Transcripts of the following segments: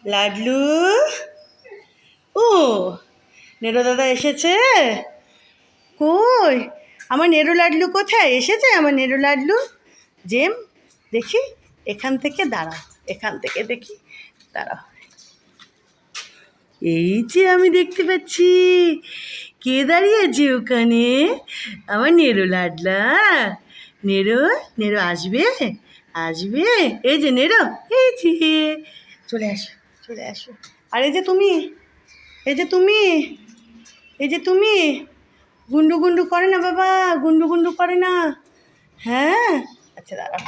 লাডলু, ও narrow দাদা এসেছে। কই আমার নেরো লাডলু কোথায়? এসেছে আমার নেরো লাডলু? জেম দেখি, এখান থেকে দাঁড়াও, এখান থেকে দেখি, দাঁড়াও। এই যে আমি দেখতে পাচ্ছি, কে দাঁড়িয়ে আছে ওখানে? আমার নেরো লাডলা। নেরো, নেরো আসবে, আসবে। এই যে নেরো, এই যে চলে আসো, চলে আসো। আর এই যে তুমি, এই যে তুমি, এই যে তুমি, গুন্ডু গুন্ডু করে না বাবা, গুন্ডু গুন্ডু করে না। হ্যাঁ, আচ্ছা দাঁড়াও।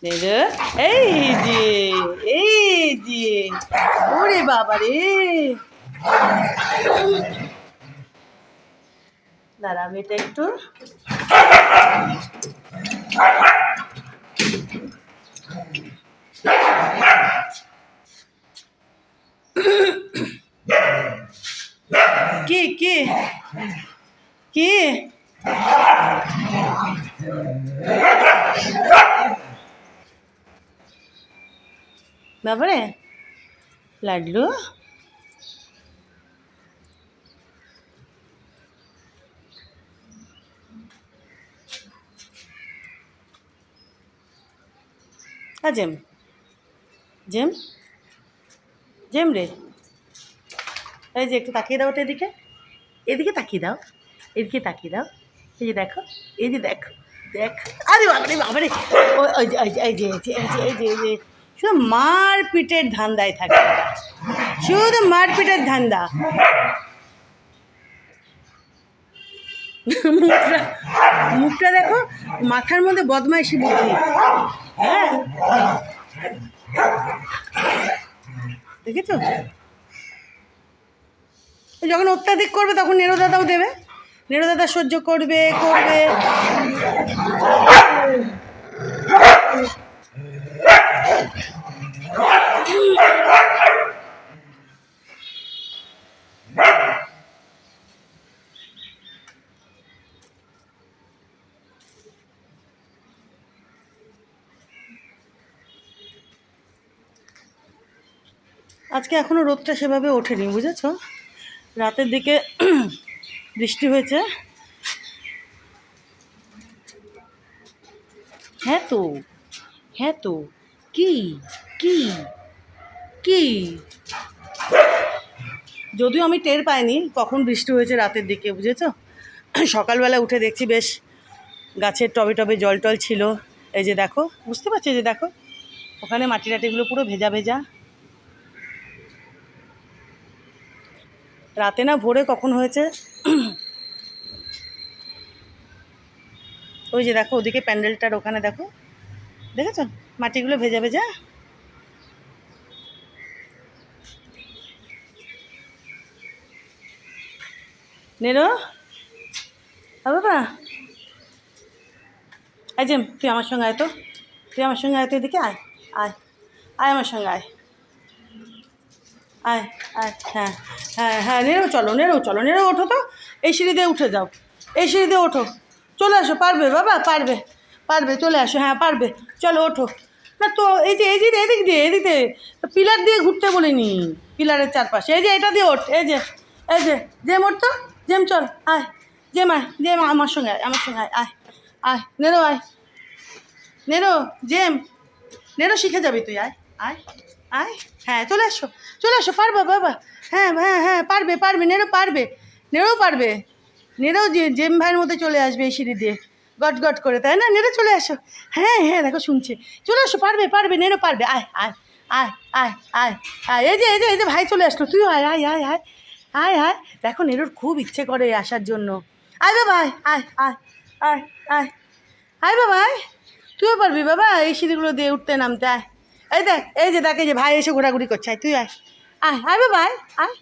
নেরো, এই যে, এই যে, ওরে বাবা রে, দাঁড়া আমি এটা একটু কে কে কে বাবারে লাডলু, জেম, জেম, জেম রে, এই যে একটু তাকিয়ে দাও ওটা, এদিকে, এদিকে তাকিয়ে দাও, এদিকে তাকিয়ে দাও। এই যে দেখো, এই যে দেখো, দেখ, আরে বাবারে বাবারে, ওই যে এই যে এই যে এই যে এই যে এই যে এই যে শুধু মারপিটের ধান্দায় থাকে, শুধু মারপিটের ধান্দা। মুখটা, মুখটা দেখো, মাথার মধ্যে বদমাইশি বুদ্ধি। হ্যাঁ, দেখেছো? যখন অত্যাধিক করবে তখন নেরো দাদাও দেবে, নেরো দাদা সহ্য করবে করবে। আজকে এখনও রোদটা সেভাবে ওঠেনি, বুঝেছ? রাতের দিকে বৃষ্টি হয়েছে। হ্যাঁ তো, হ্যাঁ তো, কি কি কি, যদিও আমি টের পাইনি কখন বৃষ্টি হয়েছে রাতের দিকে, বুঝেছ? সকালবেলা উঠে দেখছি বেশ গাছের টবে টবে জল টল ছিল। এই যে দেখো, বুঝতে পারছি, এই যে দেখো ওখানে মাটি টাটিগুলো পুরো ভেজা ভেজা। রাতে না ভোরে কখন হয়েছে। ওই যে দেখো ওদিকে প্যান্ডেলটার ওখানে দেখো, দেখেছো মাটিগুলো ভেজা ভেজা। নেরো, বাবা, এই যে তুই আমার সঙ্গে আয় তো, তুই আমার সঙ্গে আয় তো, এদিকে আয়, আয়, আয় আমার সঙ্গে আয়, আয়, আয়, হ্যাঁ হ্যাঁ হ্যাঁ, নেরো চলো, নেরো চলো, নেরো ওঠো তো, এই সিঁড়ি দিয়ে উঠে যাও, এই সিঁড়ি দিয়ে ওঠো, চলে আসো, পারবে বাবা, পারবে, পারবে, চলে আসো, হ্যাঁ পারবে, চলো ওঠো। না তো এই যে এদিক দিয়ে, এদিক দিয়ে পিলার দিয়ে ঘুরতে বলিনি, পিলারের চারপাশে, এই যে এটা দিয়ে ওঠ, এই যে, এই যে জেম ওঠ তো, জেম চল, আয়, জেম আয়, জেম আমার সঙ্গে আয়, আমার সঙ্গে আয়, আয়, আয় নেরো, আয় নেরো, জেম, নেরো শিখে যাবি তুই, আয়, আয়, আয়, হ্যাঁ চলে আসো, চলে আসো, পারবা বাবা, হ্যাঁ হ্যাঁ হ্যাঁ পারবে, পারবে, নেরো পারবে, নেরো পারবে, নেরো জেম ভাইয়ের মধ্যে চলে আসবে এই সিঁড়ি দিয়ে গট গট করে, তাই না? নেরো চলে আসো, হ্যাঁ হ্যাঁ দেখো শুনছে, চলে আসো, পারবে, পারবে, নেরো পারবে, আয় আয়, আয় আয়, আয় আয়, এই যে এই যে এই যে ভাই চলে আসলো, তুইও আয়, আয় আয় আয়, আয় আয়, দেখো নেরোর খুব ইচ্ছে করে আসার জন্য, আয় বাবা, আয় আয় আয়, আয় আয়, আয় বাবা, আয়, তুইও পারবি বাবা এই সিঁড়িগুলো দিয়ে উঠতে নামতে, আয়, এই দেখ, এই যে দেখ, এই যে ভাই এসে ঘোরাঘুরি করছে, আয় তুই আয়, আয় আয় বাবা, আয় আয়,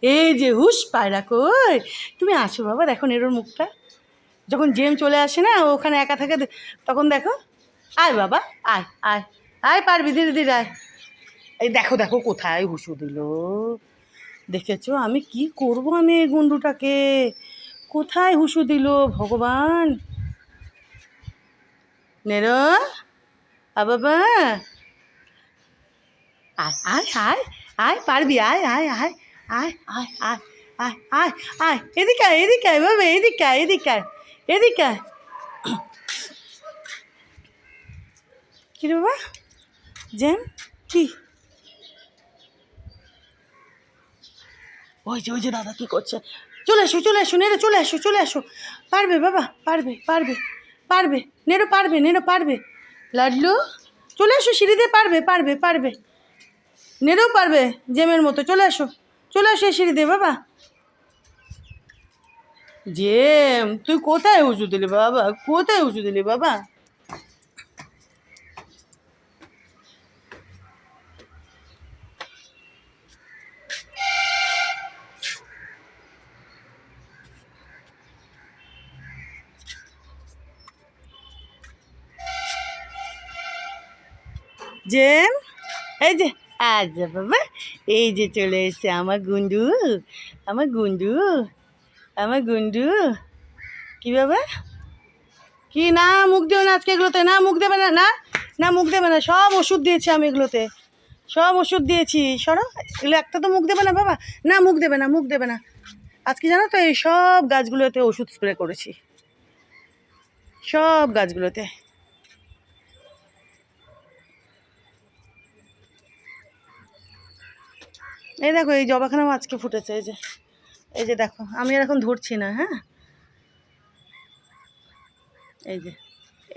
এই যে হুশ পায়রা কই, তুমি আসো বাবা, দেখো নেরোর মুখটা, যখন জেম চলে আসে না ওখানে একা থাকে তখন দেখো, আয় বাবা, আয় আয়, আয় পারবি, ধীরে ধীরে আয়, এই দেখো দেখো কোথায় হুসু দিল, দেখেছো আমি কি করব, আমি এই গুন্ডুটাকে কোথায় হুসু দিল ভগবান। নেরো, বাবা, আয় আয় আয় আয় পারবি, আয় আয় আয় আয় আয় আয় আয় আয় আয় এদিকে আয়, এদিকে আয় বাবা, এদিকে আয়, এদিকে আয়, এদিকে আয়। কী রে বাবা জ্যাম কি? ওই যে দাদা কী করছে, চলে এসো চলে এসো নেড়ো, চলে এসো চলে এসো, পারবে বাবা, পারবে পারবে পারবে, নেড়ো পারবে, নেড়ো পারবে, লাডলু চলে এসো সিঁড়ি দিয়ে, পারবে পারবে পারবে, নেড়েও পারবে জেমের মতো, চলে এসো চলে এসো এই সিঁড়ি দিয়ে বাবা। জেম তুই কোথায় উঁচু দিলি বাবা, কোথায় উঁচু দিলি বাবা? জেম এই যে, আচ্ছা বাবা, এই যে চলে এসছে আমার গুন্ডু, আমার গুন্ডু, আমার গুন্ডু। কি বাবা কি? না মুখ দেবে না আজকে এগুলোতে, না মুখ দেবে না, না না মুখ দেবে না, সব ওষুধ দিয়েছি আমি এগুলোতে, সব ওষুধ দিয়েছি, সরো এগুলো একটা তো মুখ দেবে না বাবা, না মুখ দেবে না, মুখ দেবে না আজকে, জানো তো এই সব গাছগুলোতে ওষুধ স্প্রে করেছি, সব গাছগুলোতে। এই দেখো এই জবাখানাও আজকে ফুটেছে, এই যে দেখো, আমি আর এখন ধরছি না, হ্যাঁ এই যে,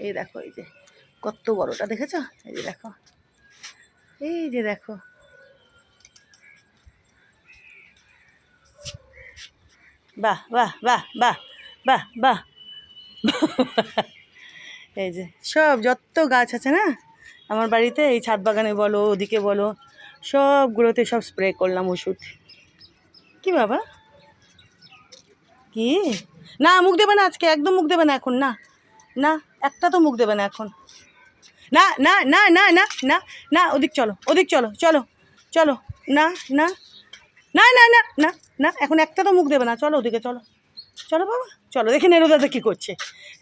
এই দেখো এই যে কত বড়টা দেখেছ, এই যে দেখো, এই যে দেখো, বাহ বাহ বাহ বাহ বাহ বাহ, এই যে সব যত গাছ আছে না আমার বাড়িতে, এই ছাদ বাগানে বলো ওদিকে বলো, সবগুলোতে সব স্প্রে করলাম ওষুধ। কি বাবা কি? না মুখ দেবে না আজকে, একদম মুখ দেবে না এখন, না না একটা তো মুখ দেবে না এখন, না না না না না না না, ওদিক চলো, ওদিক চলো, চলো চলো, না না না না না না না, এখন একটা তো মুখ দেবে না, চলো ওদিকে চলো, চলো বাবা চলো, দেখে নেরো দাদা কী করছে,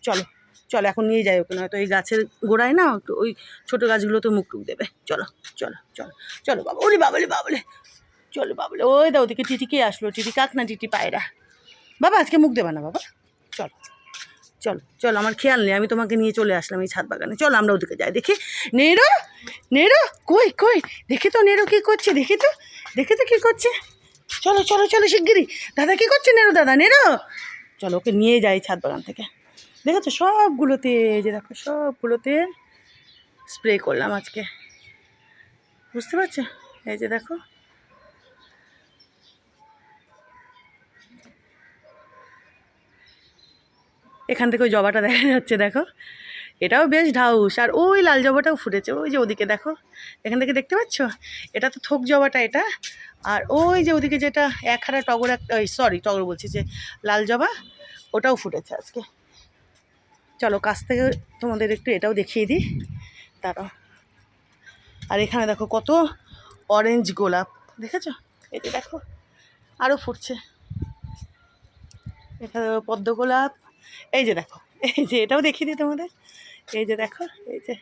চলো চলো এখন নিয়ে যাই ওকে, নয়তো এই গাছের গোড়ায় না একটু ওই ছোটো গাছগুলো তো মুখ টুক দেবে, চলো চলো চলো চলো বাবা, ওরে বাবলে বাবলে, চলো বাবলে, ওই দা ওদিকে টিটি কে আসলো, টিটি কাক না টিটি পায়রা, বাবা আজকে মুখ দেবে না বাবা, চলো চলো চলো, আমার খেয়াল নেই, আমি তোমাকে নিয়ে চলে আসলাম এই ছাদ বাগানে, চলো আমরা ওদিকে যাই, দেখি নেরো, নেরো কই কই, দেখি তো নেরো কী করছে, দেখি তো, দেখি তো কী করছে, চলো চলো চলো শিগগিরি, দাদা কী করছে নেরো, দাদা নেরো, চলো ওকে নিয়ে যাই ছাদ বাগান থেকে, দেখেছো সবগুলোতে, এই যে দেখো সবগুলোতে স্প্রে করলাম আজকে, বুঝতে পারছো, এই যে দেখো, এখান থেকে ওই জবাটা দেখা যাচ্ছে দেখো, এটাও বেশ ঢাউস, আর ওই লাল জবাটাও ফুটেছে, ওই যে ওদিকে দেখো, এখান থেকে দেখতে পাচ্ছ, এটা তো থোক জবাটা এটা, আর ওই যে ওদিকে যেটা এক হারা টগর, একটা সরি টগর বলছি, যে লাল জবা ওটাও ফুটেছে আজকে। চলো কাছ থেকে তোমাদের একটু এটাও দেখিয়ে দিই, তারা, আর এখানে দেখো কত অরেঞ্জ গোলাপ, দেখেছো, এই যে দেখো আরও ফুটছে, এখানে পদ্ম গোলাপ, এই যে দেখো, এই যে এটাও দেখিয়ে দিই তোমাদের, এই যে দেখো, এই যে,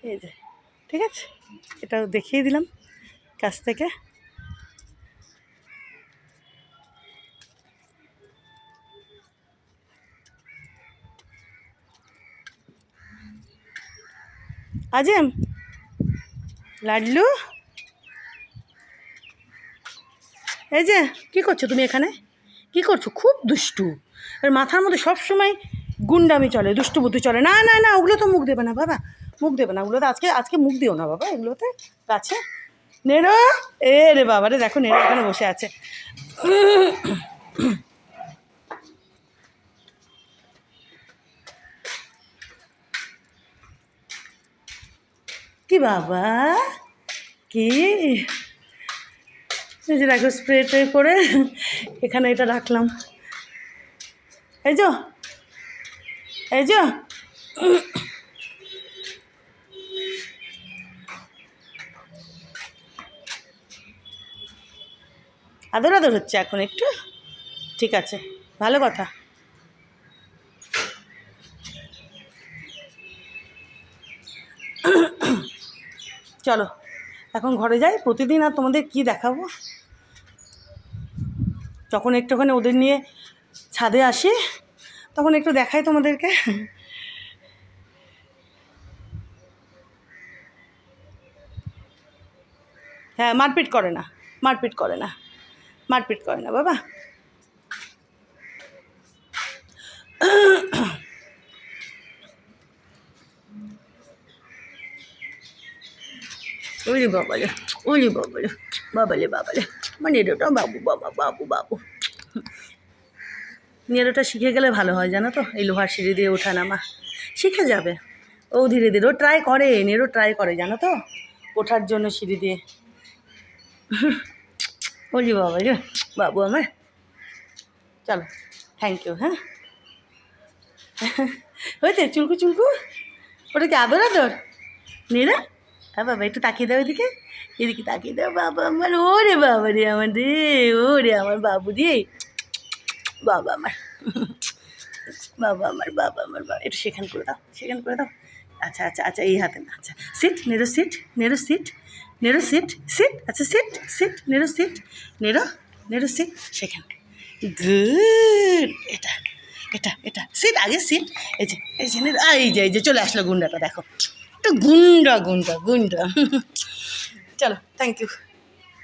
এই যে, ঠিক আছে, এটাও দেখিয়ে দিলাম কাছ থেকে। আজেম লাডলু, এই যে কী করছো তুমি এখানে, কী করছো, খুব দুষ্টু, আর মাথার মধ্যে সবসময় গুন্ডামি চলে, দুষ্টু বুদ্ধি চলে, না না না ওগুলো তো মুখ দেবে না বাবা, মুখ দেবে না ওগুলোতে, আজকে আজকে মুখ দিও না বাবা এগুলোতে গাছে, নেড়ো, এ রে বাবা রে, দেখো নেড়ো এখানে বসে আছে, কি বাবা কি, এই যে দেখো স্প্রে ট্রে করে এখানে এটা রাখলাম, এই যে, এই যে, আদর আদর হচ্ছে এখন একটু, ঠিক আছে ভালো কথা, চলো এখন ঘরে যাই। প্রতিদিন আর তোমাদের কি দেখাবো, যখন একটুখানি ওদের নিয়ে ছাদে আসি তখন একটু দেখাই তোমাদেরকে। হ্যাঁ, মারপিট করে না, মারপিট করে না, মারপিট করে না বাবা। ওরে বাবালে, ওরে বাবালে, বাবালে বাবালে, আমার নেড়োটা বাবু, বাবা বাবু বাবু। নেড়োটা শিখে গেলে ভালো হয় জানো তো, এই লোহার সিঁড়ি দিয়ে ওঠা নামা শিখে যাবে ও ধীরে ধীরে। ও ট্রাই করে, নেড়ো ট্রাই করে জানো তো ওঠার জন্য সিঁড়ি দিয়ে। ওরে বাবা রে বাবু আমার, চলো থ্যাংক ইউ। হ্যাঁ হয়েছে চুলকু চুলকু, ওটা কি আদর আদর নেড়া? হ্যাঁ বাবা একটু তাকিয়ে দাও এদিকে, এদিকে তাকিয়ে দাও বাবা আমার। ওরে বাবা রে আমার রে, ওরে আমার বাবু রে, বাবা আমার, বাবা আমার, বাবা আমার, বাবা একটু সেখান করে দাও, সেখান করে দাও। আচ্ছা আচ্ছা আচ্ছা, এই হাতে না, আচ্ছা সিট নেড়ো, সিট নেড়ো, সিট নেড়ো, সিট সিট, আচ্ছা সিট সিট নেড়ো, সিট নেড়ো, নেড়ো সিট সেখান। গুড, এটা এটা এটা সিট, আগে সিট। এই যে এই যে এই যে চলে আসলো গুন্ডাটা, দেখো একটু গুন্ডা গুন্ডা গুন্ডা। চলো থ্যাংক ইউ।